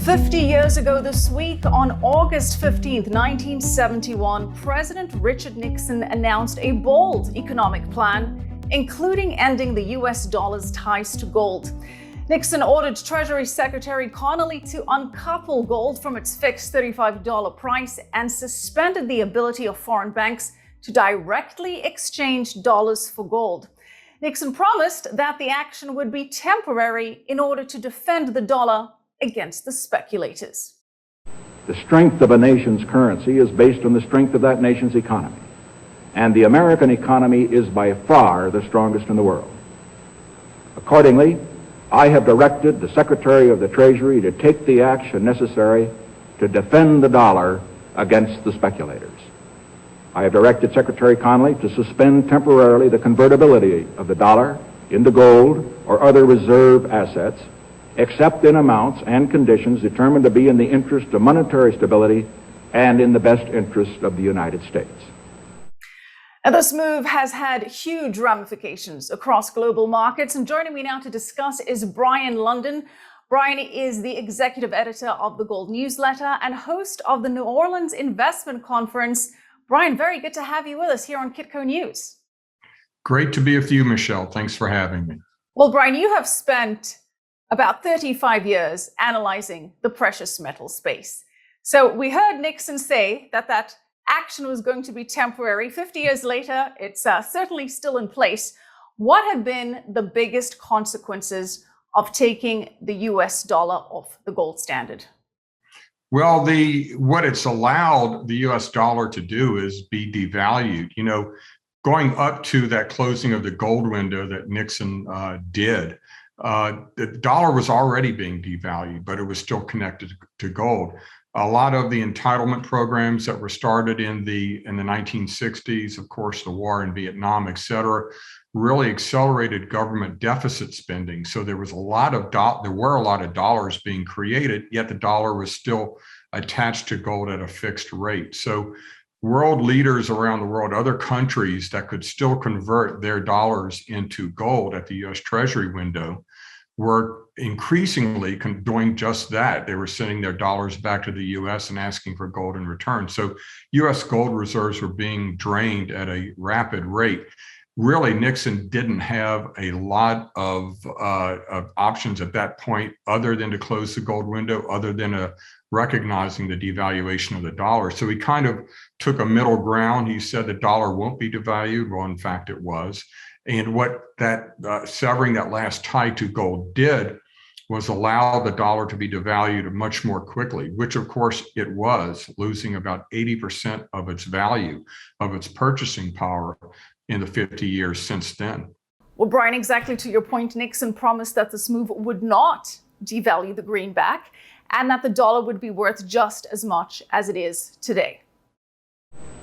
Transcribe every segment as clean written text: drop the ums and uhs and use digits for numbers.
50 years ago this week, on August 15th, 1971, President Richard Nixon announced a bold economic plan, including ending the US dollar's ties to gold. Nixon ordered Treasury Secretary Connolly to uncouple gold from its fixed $35 price and suspended the ability of foreign banks to directly exchange dollars for gold. Nixon promised that the action would be temporary in order to defend the dollar against the speculators. The strength of a nation's currency is based on the strength of that nation's economy. And the American economy is by far the strongest in the world. Accordingly, I have directed the Secretary of the Treasury to take the action necessary to defend the dollar against the speculators. I have directed Secretary Connolly to suspend temporarily the convertibility of the dollar into gold or other reserve assets, except in amounts and conditions determined to be in the interest of monetary stability and in the best interest of the United States. And this move has had huge ramifications across global markets. And joining me now to discuss is Brien Lundin. Brien is the executive editor of the Gold Newsletter and host of the New Orleans Investment Conference. Brien, very good to have you with us here on Kitco News. Great to be with you, Michelle. Thanks for having me. Well, Brien, you have spent about 35 years analyzing the precious metal space. So we heard Nixon say that action was going to be temporary. 50 years later, it's certainly still in place. What have been the biggest consequences of taking the US dollar off the gold standard? Well, what it's allowed the US dollar to do is be devalued. You know, going up to that closing of the gold window that Nixon did, the dollar was already being devalued, but it was still connected to gold. A lot of the entitlement programs that were started in the 1960s, of course, the war in Vietnam, et cetera, really accelerated government deficit spending. So there were a lot of dollars being created, yet the dollar was still attached to gold at a fixed rate. So world leaders around the world, other countries that could still convert their dollars into gold at the US Treasury window, were increasingly doing just that. They were sending their dollars back to the US and asking for gold in return. So US gold reserves were being drained at a rapid rate. Really, Nixon didn't have a lot of options at that point other than to close the gold window, other than recognizing the devaluation of the dollar. So he kind of took a middle ground. He said the dollar won't be devalued. Well, in fact, it was. And what that severing that last tie to gold did was allow the dollar to be devalued much more quickly, which of course it was, losing about 80% of its value, of its purchasing power in the 50 years since then. Well, Brien, exactly to your point, Nixon promised that this move would not devalue the greenback and that the dollar would be worth just as much as it is today.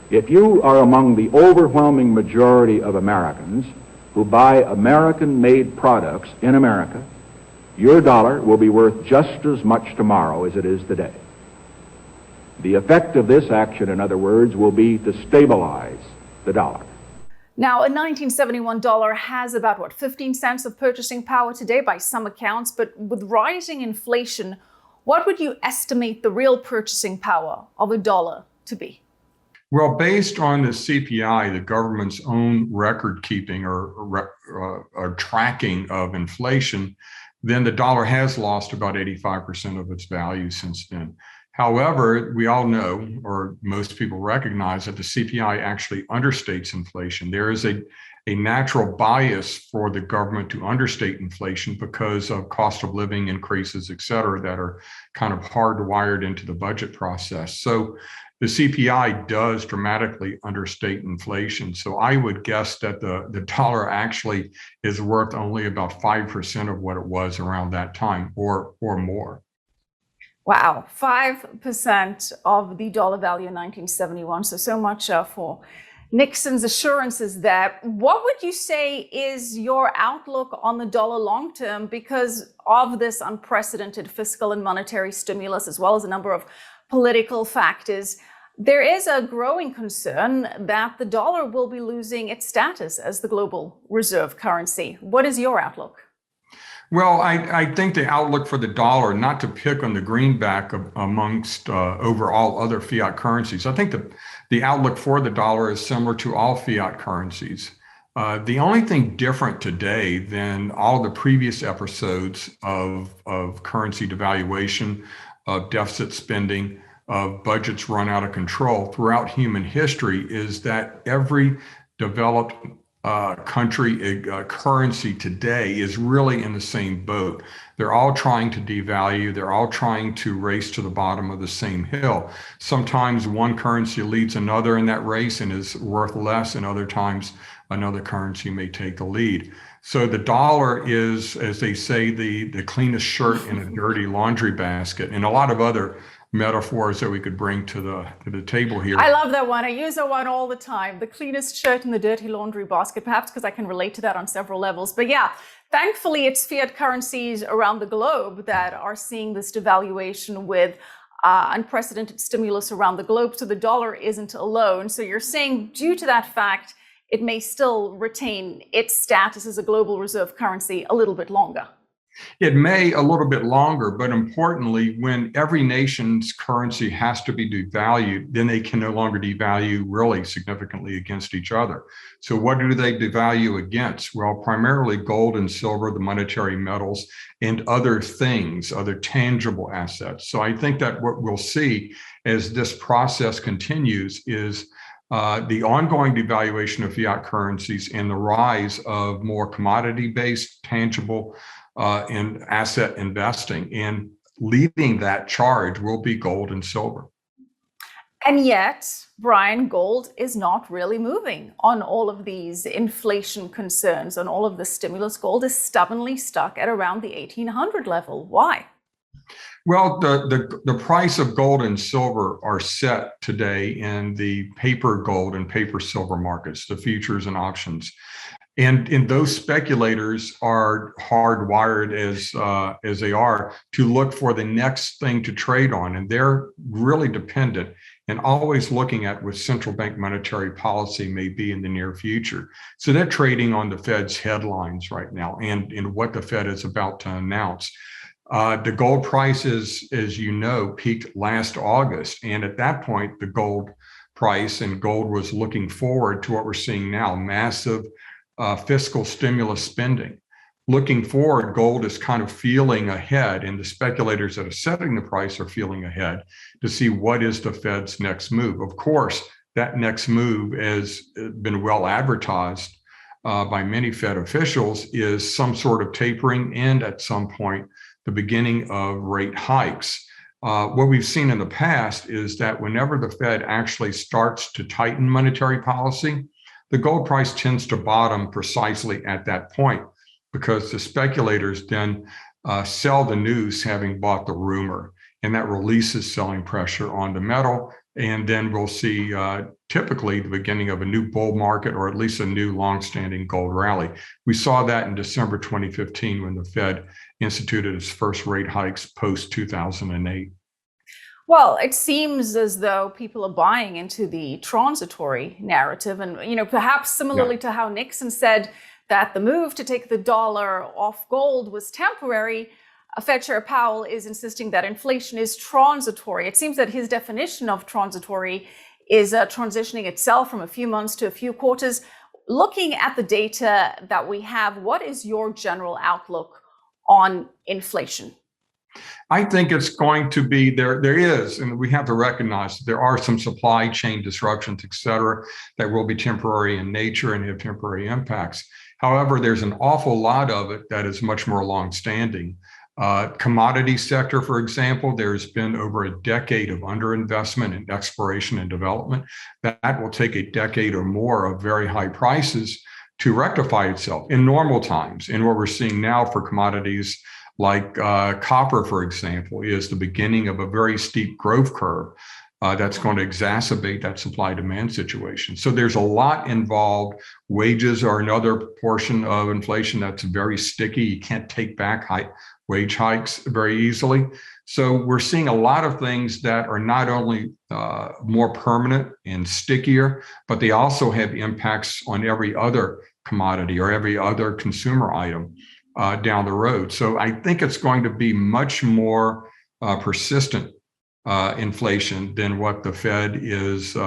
If you are among the overwhelming majority of Americans who buy American-made products in America, your dollar will be worth just as much tomorrow as it is today. The effect of this action, in other words, will be to stabilize the dollar. Now, a 1971 dollar has about, 15 cents of purchasing power today by some accounts, but with rising inflation, what would you estimate the real purchasing power of a dollar to be? Well, based on the CPI, the government's own record keeping or tracking of inflation, then the dollar has lost about 85% of its value since then. However, we all know, or most people recognize, that the CPI actually understates inflation. There is a natural bias for the government to understate inflation because of cost of living increases, et cetera, that are kind of hardwired into the budget process. So the CPI does dramatically understate inflation. So I would guess that the dollar actually is worth only about 5% of what it was around that time or more. Wow, 5% of the dollar value in 1971. So much for Nixon's assurances there. What would you say is your outlook on the dollar long term because of this unprecedented fiscal and monetary stimulus, as well as a number of political factors? There is a growing concern that the dollar will be losing its status as the global reserve currency. What is your outlook? Well, I think the outlook for the dollar, not to pick on the greenback amongst over all other fiat currencies, I think the outlook for the dollar is similar to all fiat currencies. The only thing different today than all the previous episodes of currency devaluation, of deficit spending, of budgets run out of control throughout human history is that every developed country currency today is really in the same boat. They're all trying to devalue. They're all trying to race to the bottom of the same hill. Sometimes one currency leads another in that race and is worth less, and other times another currency may take the lead. So the dollar is, as they say, the cleanest shirt in a dirty laundry basket, and a lot of other metaphors that we could bring to the table here. I love that one. I use that one all the time. The cleanest shirt in the dirty laundry basket, perhaps because I can relate to that on several levels. But yeah, thankfully, it's fiat currencies around the globe that are seeing this devaluation with unprecedented stimulus around the globe. So the dollar isn't alone. So you're saying due to that fact, it may still retain its status as a global reserve currency a little bit longer. It may a little bit longer, but importantly, when every nation's currency has to be devalued, then they can no longer devalue really significantly against each other. So what do they devalue against? Well, primarily gold and silver, the monetary metals, and other things, other tangible assets. So I think that what we'll see as this process continues is the ongoing devaluation of fiat currencies and the rise of more commodity-based, tangible in asset investing, and leading that charge will be gold and silver. And yet, Brien, gold is not really moving on all of these inflation concerns, on all of the stimulus. Gold is stubbornly stuck at around the 1800 level. Why? Well, the price of gold and silver are set today in the paper gold and paper silver markets, the futures and options. And those speculators are hardwired as they are to look for the next thing to trade on. And they're really dependent and always looking at what central bank monetary policy may be in the near future. So they're trading on the Fed's headlines right now and what the Fed is about to announce. The gold prices, as you know, peaked last August. And at that point, the gold price and gold was looking forward to what we're seeing now, massive fiscal stimulus spending. Looking forward, gold is kind of feeling ahead, and the speculators that are setting the price are feeling ahead to see what is the Fed's next move. Of course, that next move has been well advertised by many Fed officials is some sort of tapering and at some point, the beginning of rate hikes. What we've seen in the past is that whenever the Fed actually starts to tighten monetary policy, the gold price tends to bottom precisely at that point because the speculators then sell the news having bought the rumor, and that releases selling pressure on the metal. And then we'll see typically the beginning of a new bull market or at least a new longstanding gold rally. We saw that in December 2015 when the Fed instituted its first rate hikes post 2008. Well, it seems as though people are buying into the transitory narrative. And, perhaps similarly to how Nixon said that the move to take the dollar off gold was temporary, Fed Chair Powell is insisting that inflation is transitory. It seems that his definition of transitory is transitioning itself from a few months to a few quarters. Looking at the data that we have, what is your general outlook on inflation? I think it's going to be there is, and we have to recognize that there are some supply chain disruptions, et cetera, that will be temporary in nature and have temporary impacts. However, there's an awful lot of it that is much more longstanding. Commodity sector, for example, there's been over a decade of underinvestment in exploration and development. That will take a decade or more of very high prices to rectify itself in normal times. And what we're seeing now for commodities like copper, for example, is the beginning of a very steep growth curve that's going to exacerbate that supply-demand situation. So there's a lot involved. Wages are another portion of inflation that's very sticky. You can't take back wage hikes very easily. So we're seeing a lot of things that are not only more permanent and stickier, but they also have impacts on every other commodity or every other consumer item. down the road. So I think it's going to be much more persistent inflation than what the Fed is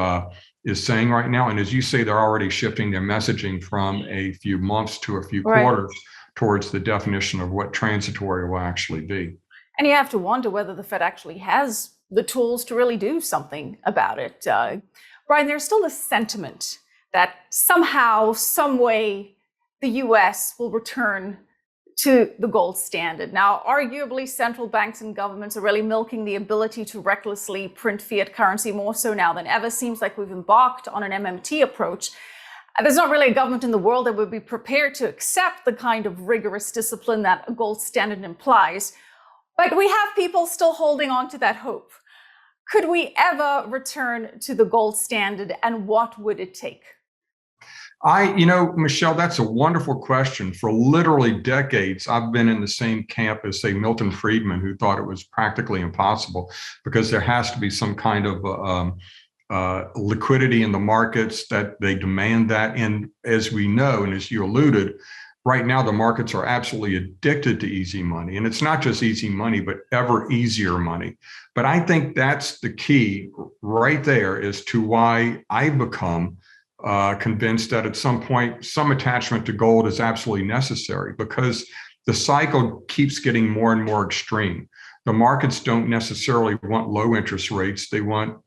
saying right now. And as you say, they're already shifting their messaging from a few months to a few quarters towards the definition of what transitory will actually be. And you have to wonder whether the Fed actually has the tools to really do something about it. Brien, there's still a sentiment that somehow, some way, the US will return to the gold standard. Now, arguably, central banks and governments are really milking the ability to recklessly print fiat currency more so now than ever. Seems like we've embarked on an MMT approach. There's not really a government in the world that would be prepared to accept the kind of rigorous discipline that a gold standard implies. But we have people still holding on to that hope. Could we ever return to the gold standard, and what would it take? Michelle, that's a wonderful question. For literally decades, I've been in the same camp as, say, Milton Friedman, who thought it was practically impossible because there has to be some kind of liquidity in the markets, that they demand that. And as we know, and as you alluded, right now the markets are absolutely addicted to easy money. And it's not just easy money, but ever easier money. But I think that's the key right there as to why I've become convinced that at some point, some attachment to gold is absolutely necessary, because the cycle keeps getting more and more extreme. The markets don't necessarily want low interest rates. They want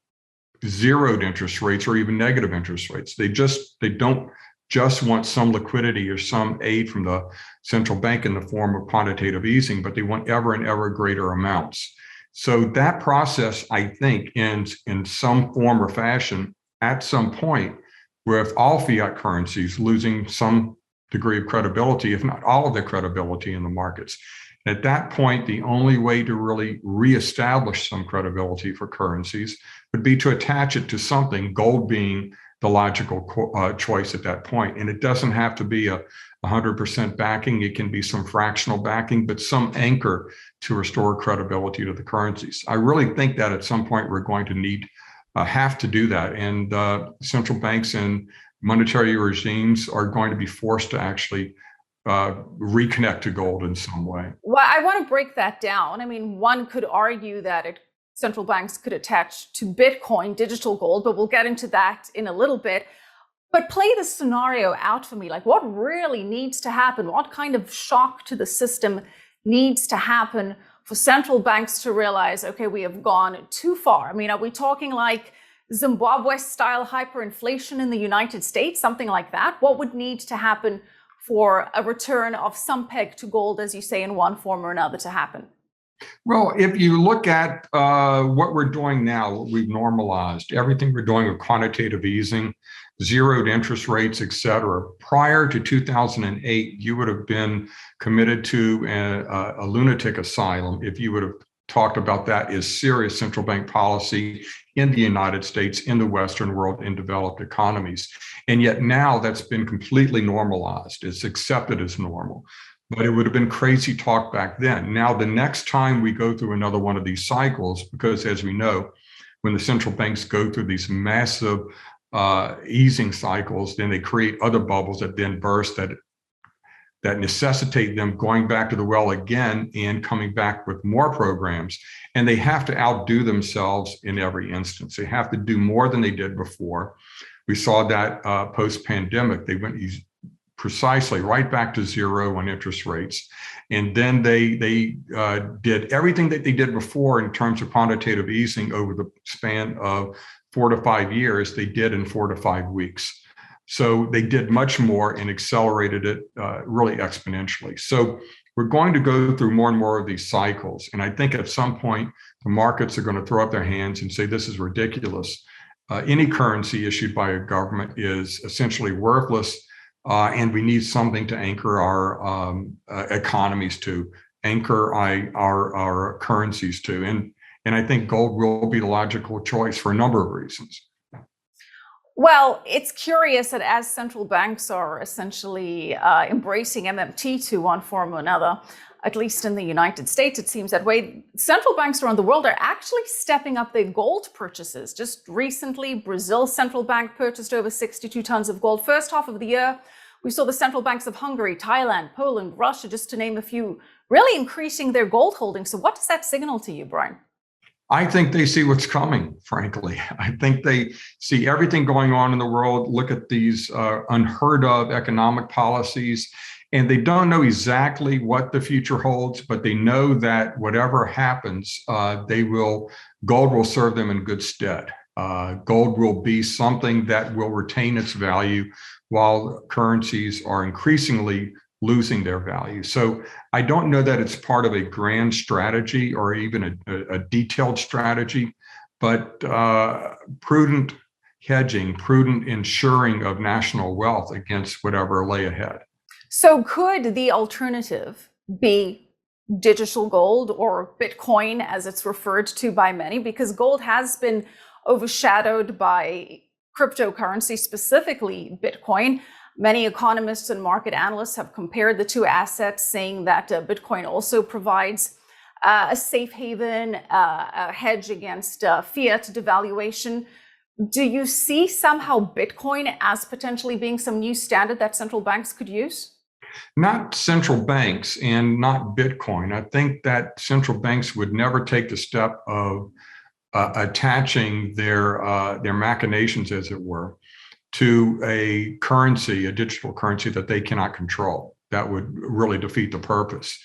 zeroed interest rates or even negative interest rates. They don't just want some liquidity or some aid from the central bank in the form of quantitative easing, but they want ever and ever greater amounts. So that process, I think, ends in some form or fashion at some point, with all fiat currencies losing some degree of credibility, if not all of their credibility in the markets. At that point, the only way to really reestablish some credibility for currencies would be to attach it to something, gold being the logical choice at that point. And it doesn't have to be a 100% backing. It can be some fractional backing, but some anchor to restore credibility to the currencies. I really think that at some point we're going to have to do that. And central banks and monetary regimes are going to be forced to actually reconnect to gold in some way. Well, I want to break that down. I mean, one could argue that central banks could attach to Bitcoin digital gold, but we'll get into that in a little bit. But play the scenario out for me. Like, what really needs to happen? What kind of shock to the system needs to happen for central banks to realize, okay, we have gone too far? I mean, are we talking like Zimbabwe-style hyperinflation in the United States, something like that? What would need to happen for a return of some peg to gold, as you say, in one form or another to happen? Well, if you look at what we're doing now, what we've normalized, everything we're doing with quantitative easing, zeroed interest rates, et cetera. Prior to 2008, you would have been committed to a lunatic asylum if you would have talked about that as serious central bank policy in the United States, in the Western world, in developed economies. And yet now that's been completely normalized. It's accepted as normal. But it would have been crazy talk back then. Now, the next time we go through another one of these cycles, because as we know, when the central banks go through these massive easing cycles, then they create other bubbles that then burst that necessitate them going back to the well again and coming back with more programs. And they have to outdo themselves in every instance. They have to do more than they did before. We saw that post-pandemic. They went precisely right back to zero on interest rates. And then they did everything that they did before in terms of quantitative easing over the span of 4 to 5 years, they did in 4 to 5 weeks. So they did much more and accelerated it really exponentially. So we're going to go through more and more of these cycles. And I think at some point, the markets are going to throw up their hands and say, this is ridiculous. Any currency issued by a government is essentially worthless. And we need something to anchor our economies to, anchor our currencies to. And I think gold will be the logical choice for a number of reasons. Well, it's curious that as central banks are essentially embracing MMT to one form or another, at least in the United States, it seems that way, central banks around the world are actually stepping up their gold purchases. Just recently, Brazil's central bank purchased over 62 tons of gold. First half of the year, We saw the central banks of Hungary, Thailand, Poland, Russia, just to name a few, really increasing their gold holdings. So what does that signal to you, Brien? I think they see what's coming, frankly. I think they see everything going on in the world, look at these unheard of economic policies, and they don't know exactly what the future holds, but they know that whatever happens, gold will serve them in good stead. Gold will be something that will retain its value while currencies are increasingly losing their value. So I don't know that it's part of a grand strategy or even a detailed strategy, but prudent hedging, prudent ensuring of national wealth against whatever lay ahead. So could the alternative be digital gold, or Bitcoin as it's referred to by many? Because gold has been overshadowed by cryptocurrency, specifically Bitcoin. Many economists and market analysts have compared the two assets, saying that Bitcoin also provides a safe haven, a hedge against fiat devaluation. Do you see somehow Bitcoin as potentially being some new standard that central banks could use? Not central banks and not Bitcoin. I think that central banks would never take the step of attaching their machinations, as it were, to a currency, a digital currency that they cannot control. That would really defeat the purpose.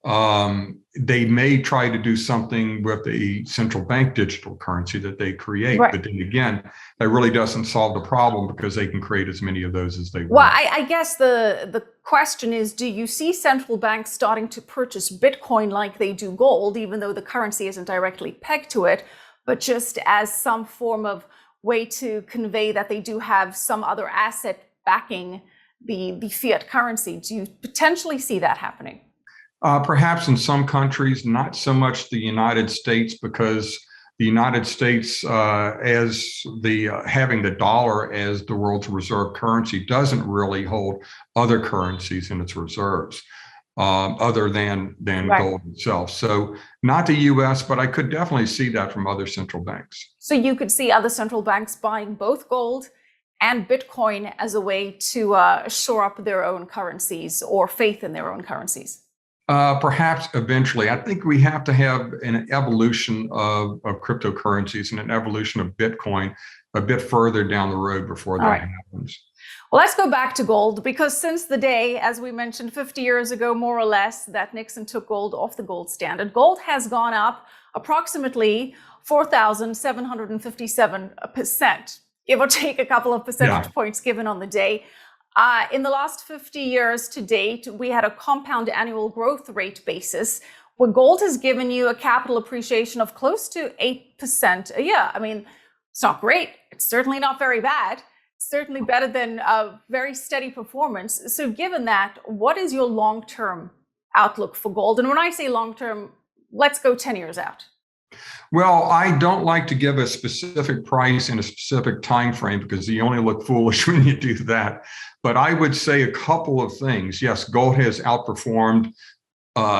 They may try to do something with the central bank digital currency that they create, right. But then again, that really doesn't solve the problem because they can create as many of those as they want. Well, I guess the question is, do you see central banks starting to purchase Bitcoin like they do gold, even though the currency isn't directly pegged to it, but just as some form of way to convey that they do have some other asset backing the fiat currency? Do you potentially see that happening? Perhaps in some countries, not so much the United States, because the United States, as having the dollar as the world's reserve currency, doesn't really hold other currencies in its reserves, other than right. Gold itself. So not the U.S., but I could definitely see that from other central banks. So you could see other central banks buying both gold and Bitcoin as a way to shore up their own currencies or faith in their own currencies. Perhaps eventually. I think we have to have an evolution of cryptocurrencies and an evolution of Bitcoin a bit further down the road before that happens. Well, let's go back to gold, because since the day, as we mentioned, 50 years ago, more or less, that Nixon took gold off the gold standard, gold has gone up approximately 4,757%, give or take a couple of percentage points given on the day. In the last 50 years to date, we had a compound annual growth rate basis where gold has given you a capital appreciation of close to 8% a year. I mean, it's not great. It's certainly not very bad. It's certainly better than a very steady performance. So given that, what is your long-term outlook for gold? And when I say long-term, let's go 10 years out. Well, I don't like to give a specific price in a specific time frame because you only look foolish when you do that. But I would say a couple of things. Yes, gold has outperformed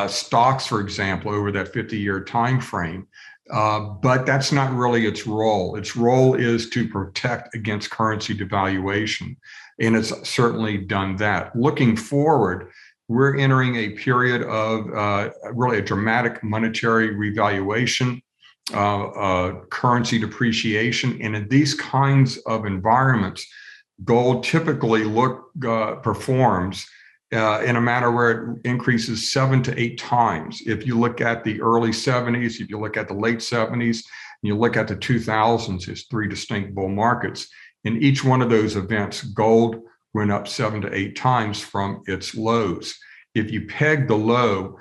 stocks, for example, over that 50-year time frame. But that's not really its role. Its role is to protect against currency devaluation. And it's certainly done that. Looking forward, we're entering a period of really a dramatic monetary revaluation, currency depreciation. And in these kinds of environments, gold typically performs in a manner where it increases 7 to 8 times. If you look at the early 70s, if you look at the late 70s, and you look at the 2000s, it's 3 distinct bull markets. In each one of those events, gold went up 7 to 8 times from its lows. If you peg the low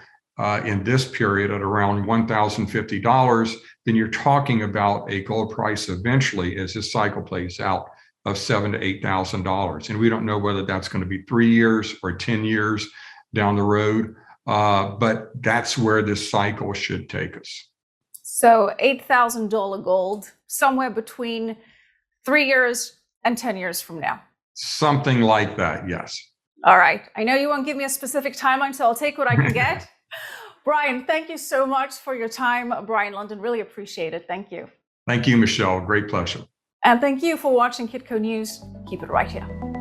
in this period at around $1,050, then you're talking about a gold price eventually, as this cycle plays out, of $7,000 to $8,000. And we don't know whether that's going to be 3 years or 10 years down the road, but that's where this cycle should take us. So $8,000 gold, somewhere between 3 years and 10 years from now. Something like that, yes. All right. I know you won't give me a specific timeline, so I'll take what I can get. Brien, thank you so much for your time. Brien Lundin, really appreciate it. Thank you. Thank you, Michelle. Great pleasure. And thank you for watching Kitco News. Keep it right here.